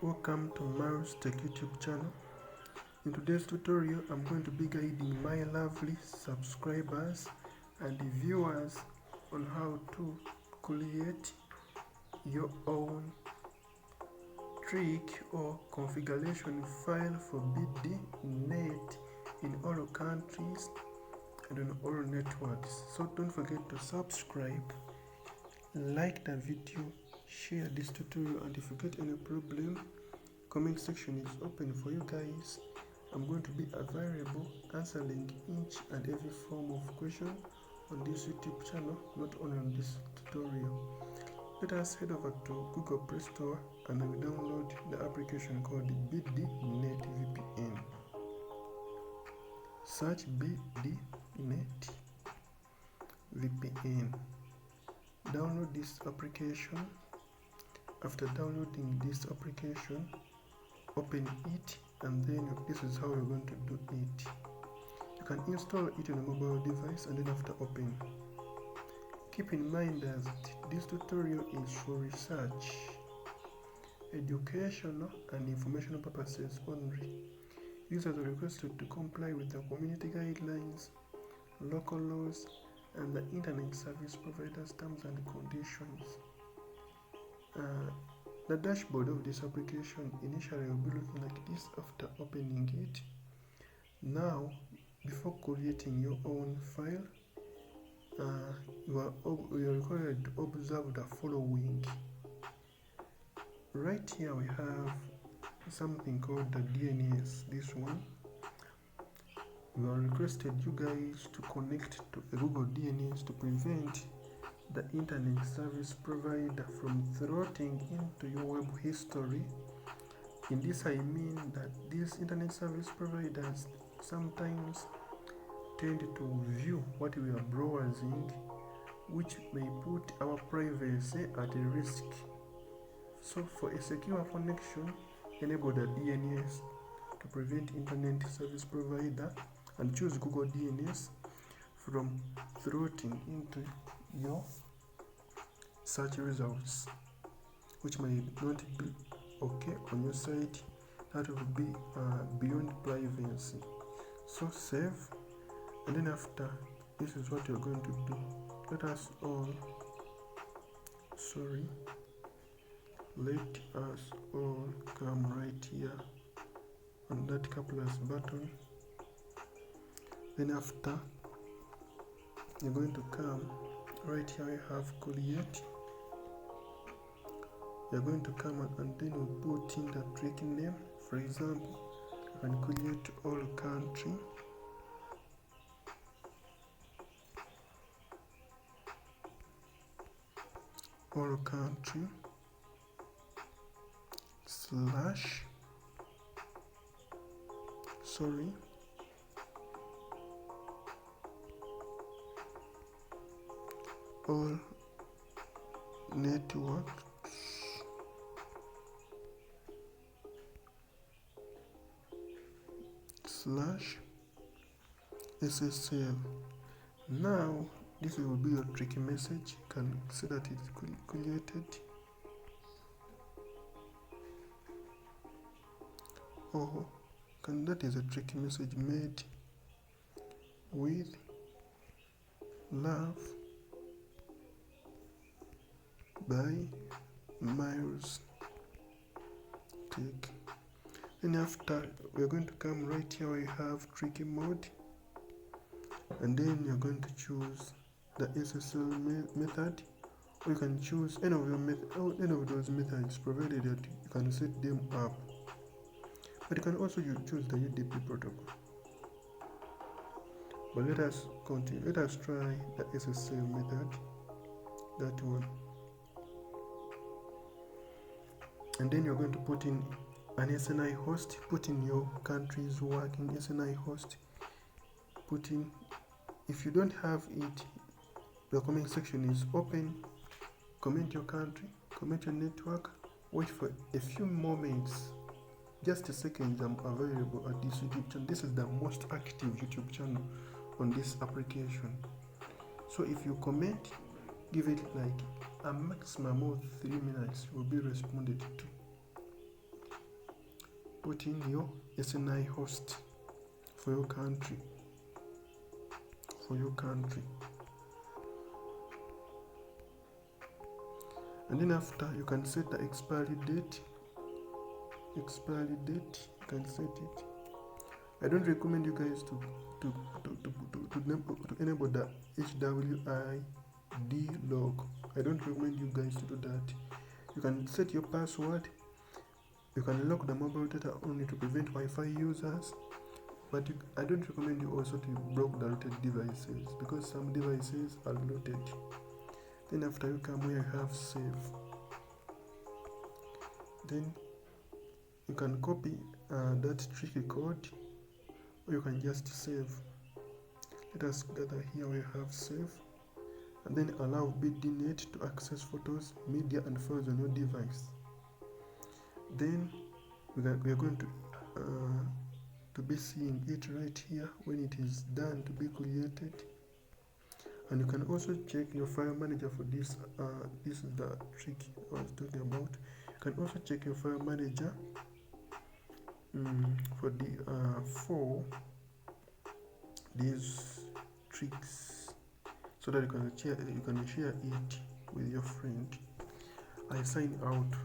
Welcome to Maru's Tech YouTube channel. In today's tutorial, I'm going to be guiding my lovely subscribers and viewers on how to create your own trick or configuration file for BD Net in all countries and on all networks. So don't forget to subscribe, like the video, share this tutorial, and if you get any problem, comment section is open for you guys. I'm going to be available answering each and every form of question on this YouTube channel, not only on this tutorial. Let us head over to Google Play Store and I will download the application called BD Net VPN. Search BD Net VPN. Download this application. After downloading this application, open it, and then this is how you're going to do it. You can install it on a mobile device and then after open. Keep in mind that this tutorial is for research, educational and informational purposes only. Users are requested to comply with the community guidelines, local laws, and the internet service providers' terms and conditions. The dashboard of this application initially will be looking like this after opening it. Now, before creating your own file, you are required to observe the following. Right here we have something called the DNS. This one, we are requested you guys to connect to a Google DNS to prevent the internet service provider from throttling into your web history. In this I mean that these internet service providers sometimes tend to view what we are browsing, which may put our privacy at risk. So for a secure connection, enable the DNS to prevent internet service provider and choose Google DNS from throttling into your search results, which may not be okay on your site. That will be beyond privacy. So save, and then after, this is what you're going to do. Let us all come right here on that plus button. Then after, you're going to come right here. I have create. You're going to come and then we'll put in the trick name. For example, you can create all country. All country slash all networks slash SSL. Now this will be your tricky message. You can see that it's created. That is a tricky message made with love by Maru's Tech. And after, we're going to come right here. We have tricky mode, and then you're going to choose the SSL method, or you can choose any of those methods, provided that you can set them up. But you can also choose the UDP protocol. But let us continue. Let us try the SSL method, that one. And then you're going to put in an SNI host, put in your country's working SNI host, put in. If you don't have it, the comment section is open. Comment your country, comment your network, wait for a few moments, just a second. I'm available at this YouTube channel. This is the most active YouTube channel on this application. So if you comment, give it like a maximum of 3 minutes, will be responded to. put in your SNI host for your country. And then after, you can set the expiry date. You can set it. I don't recommend you guys to enable the HWID log. I don't recommend you guys to do that. You can set your password. You can lock the mobile data only to prevent Wi-Fi users. But I don't recommend you also to block the routed devices, because some devices are routed. Then after, you come where you have save. Then you can copy that tricky code, or you can just save. Let us gather here where you have save, and then allow BD Net to access photos, media, and files on your device. Then we are going to be seeing it right here when it is done to be created. And you can also check your file manager for this. This is the trick I was talking about. You can also check your file manager for these tricks, so that you can share it with your friend. I sign out.